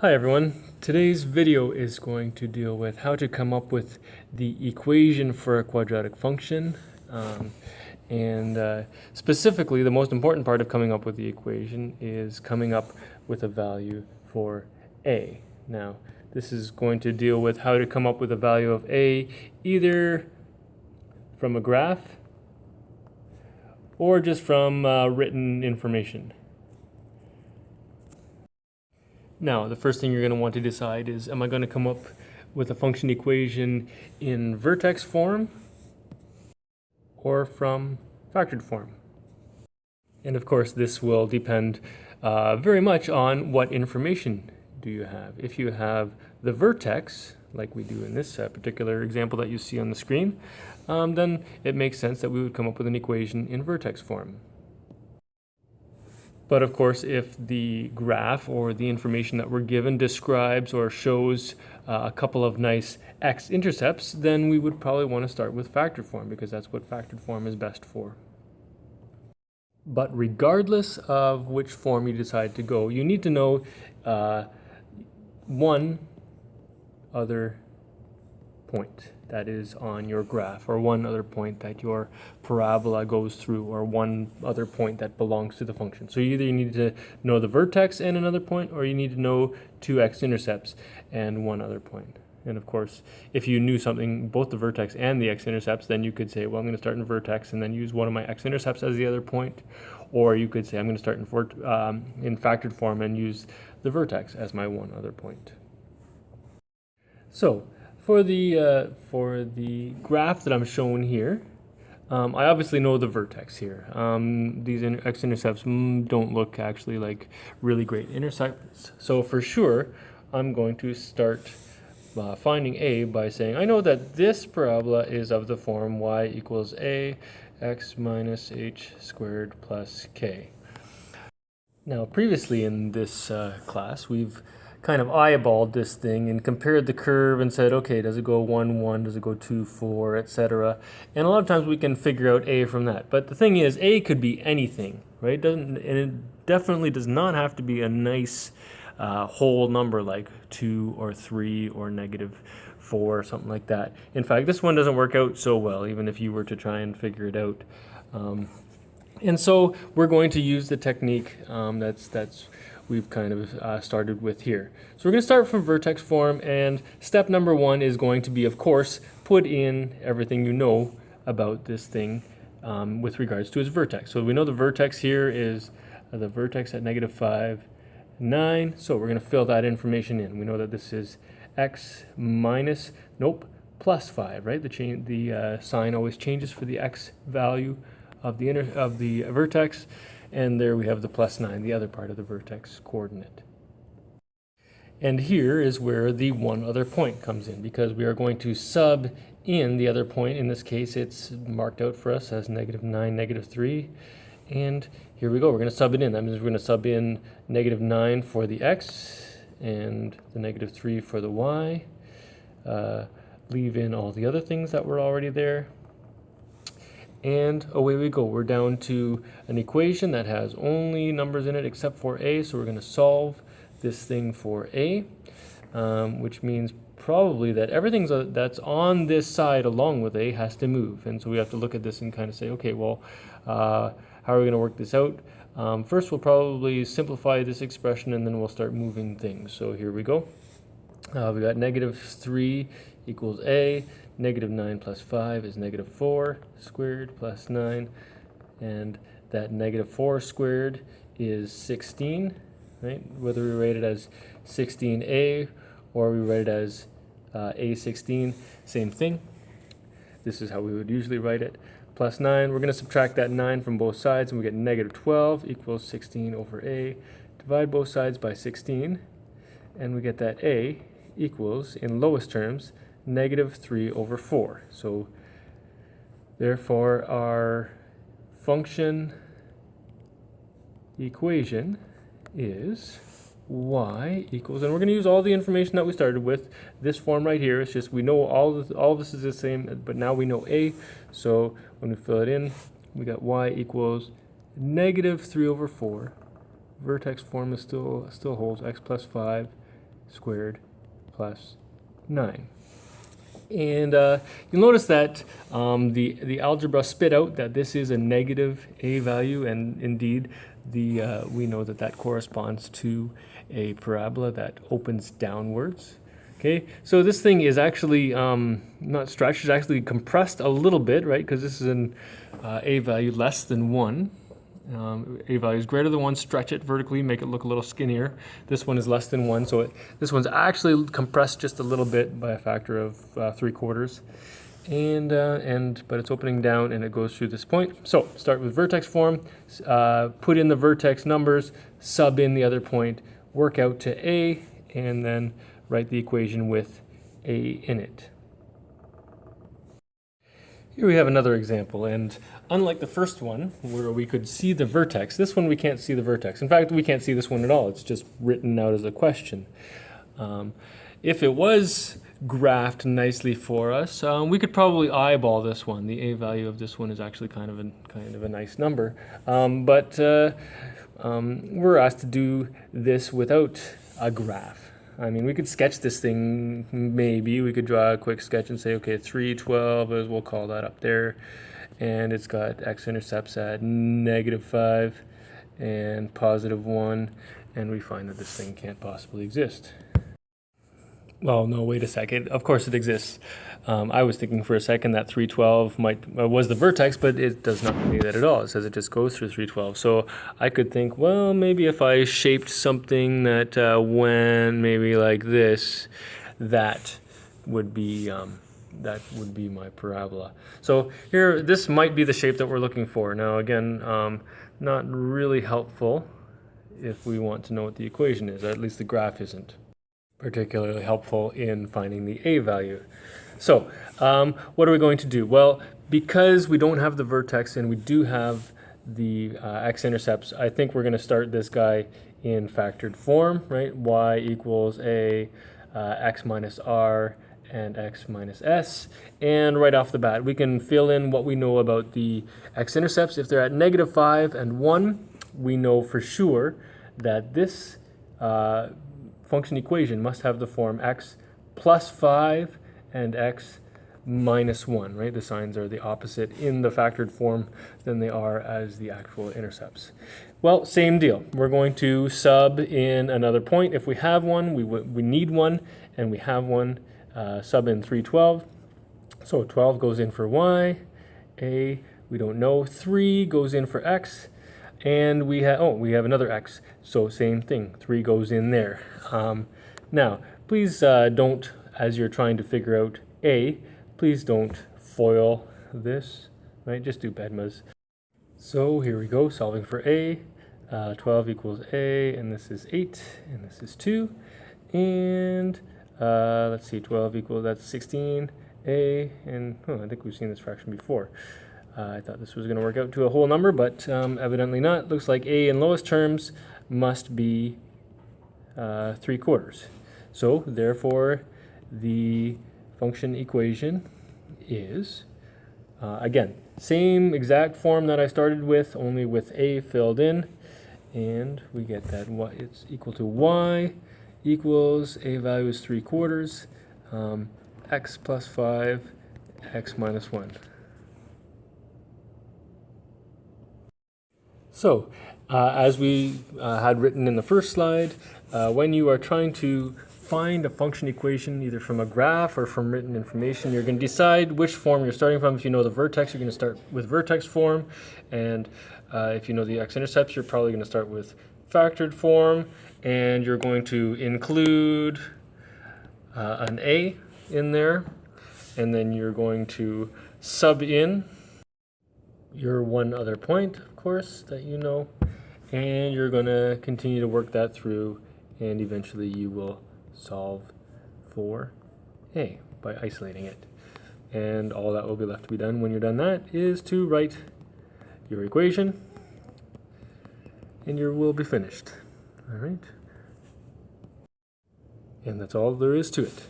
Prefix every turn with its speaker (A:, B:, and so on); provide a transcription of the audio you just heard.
A: Hi everyone. Today's video is going to deal with how to come up with the equation for a quadratic function. Specifically, the most important part of coming up with the equation is coming up with a value for a. Now, this is going to deal with how to come up with a value of a either from a graph or just from written information. Now, the first thing you're going to want to decide is, am I going to come up with a function equation in vertex form or from factored form? And of course, this will depend very much on what information do you have. If you have the vertex, like we do in this particular example that you see on the screen, then it makes sense that we would come up with an equation in vertex form. But of course, if the graph or the information that we're given describes or shows a couple of nice x-intercepts, then we would probably want to start with factored form because that's what factored form is best for. But regardless of which form you decide to go, you need to know one other point that is on your graph, or one other point that your parabola goes through, or one other point that belongs to the function. So you need to know the vertex and another point, or you need to know two x-intercepts and one other point. And of course, if you knew something, both the vertex and the x-intercepts, then you could say, well, I'm going to start in vertex and then use one of my x-intercepts as the other point. Or you could say, I'm going to start in factored form and use the vertex as my one other point. So, for the graph that I'm showing here, I obviously know the vertex here. These x-intercepts don't look actually like really great intercepts. So for sure, I'm going to start finding a by saying, I know that this parabola is of the form y equals a x minus h squared plus k. Now, previously in this class, we've kind of eyeballed this thing and compared the curve and said, okay, does it go 1, 1, does it go 2, 4, etc. And a lot of times we can figure out a from that. But the thing is, a could be anything, right? And it definitely does not have to be a nice whole number like 2 or 3 or negative 4 or something like that. In fact, this one doesn't work out so well, even if you were to try and figure it out. And so we're going to use the technique that's we've kind of started with here. So we're going to start from vertex form, and step number 1 is going to be, of course, put in everything you know about this thing with regards to its vertex. So we know the vertex here is the vertex at negative 5, 9. So we're going to fill that information in. We know that this is x minus, plus 5, right? The sign always changes for the x value of the vertex, and there we have the plus 9, the other part of the vertex coordinate. And here is where the one other point comes in, because we are going to sub in the other point. In this case, it's marked out for us as negative 9, negative 3. And here we go. We're going to sub it in. That means we're going to sub in negative 9 for the x and the negative 3 for the y. Leave in all the other things that were already there. And away we go. We're down to an equation that has only numbers in it except for a, so we're going to solve this thing for a, which means probably that everything that's on this side along with a has to move. And so we have to look at this and kind of say, okay, well, how are we going to work this out? First, we'll probably simplify this expression, and then we'll start moving things. So here we go. We got negative 3 equals a. Negative 9 plus 5 is negative 4 squared plus 9. And that negative 4 squared is 16, right? Whether we write it as 16a or we write it as a16, same thing. This is how we would usually write it. Plus 9, we're going to subtract that 9 from both sides, and we get negative 12 equals 16 over a. Divide both sides by 16, and we get that a equals, in lowest terms, negative 3 over 4. So therefore our function equation is y equals, and we're going to use all the information that we started with. This form right here, it's just we know all this is the same, but now we know a. So when we fill it in, we got y equals negative 3 over 4. Vertex form is still holds, x plus 5 squared plus 9. And you'll notice that the algebra spit out that this is a negative a value, and indeed we know that that corresponds to a parabola that opens downwards. Okay, so this thing is actually not stretched, it's actually compressed a little bit, right? Because this is an a value less than 1. A value is greater than 1, stretch it vertically, make it look a little skinnier. This one is less than 1, so this one's actually compressed just a little bit by a factor of 3/4. But it's opening down and it goes through this point. So start with vertex form, put in the vertex numbers, sub in the other point, work out to A, and then write the equation with A in it. Here we have another example, and unlike the first one where we could see the vertex, this one we can't see the vertex. In fact, we can't see this one at all. It's just written out as a question. If it was graphed nicely for us, we could probably eyeball this one. The a value of this one is actually kind of a nice number, but we're asked to do this without a graph. I mean, we could sketch this thing, maybe. We could draw a quick sketch and say, okay, 312, as we'll call that up there. And it's got x-intercepts at -5 and +1. And we find that this thing can't possibly exist. Well, no, wait a second. Of course it exists. I was thinking for a second that 312 was the vertex, but it does not mean that at all. It says it just goes through 312. So I could think, well, maybe if I shaped something that went maybe like this, that would be my parabola. So here, this might be the shape that we're looking for. Now, again, not really helpful if we want to know what the equation is. At least the graph isn't particularly helpful in finding the a value. So what are we going to do? Well, because we don't have the vertex and we do have the x-intercepts, I think we're going to start this guy in factored form, right? Y equals a x minus r and x minus s. And right off the bat, we can fill in what we know about the x-intercepts. If they're at -5 and 1, we know for sure that this function equation must have the form x plus 5 and x minus 1, right? The signs are the opposite in the factored form than they are as the actual intercepts. Well, same deal. We're going to sub in another point. If we have one, we need one, and we have one. Sub in 312. So 12 goes in for y, a, we don't know. 3 goes in for x. And we have another x, so same thing, 3 goes in there. Now, please don't, as you're trying to figure out a, please don't FOIL this, right? Just do BEDMAS. So here we go, solving for a. 12 equals a, and this is 8, and this is 2. And let's see, 12 equals, that's 16, a, and I think we've seen this fraction before. I thought this was going to work out to a whole number, but evidently not. Looks like a in lowest terms must be 3/4. So therefore, the function equation is, again, same exact form that I started with, only with a filled in. And we get that it's equal to y equals, a value is 3/4, x plus 5, x minus 1. So, as we had written in the first slide, when you are trying to find a function equation either from a graph or from written information, you're going to decide which form you're starting from. If you know the vertex, you're going to start with vertex form, and if you know the x-intercepts, you're probably going to start with factored form, and you're going to include an a in there, and then you're going to sub in your one other point, of course, that you know, and you're going to continue to work that through, and eventually you will solve for a by isolating it. And all that will be left to be done when you're done that is to write your equation, and you will be finished. All right? And that's all there is to it.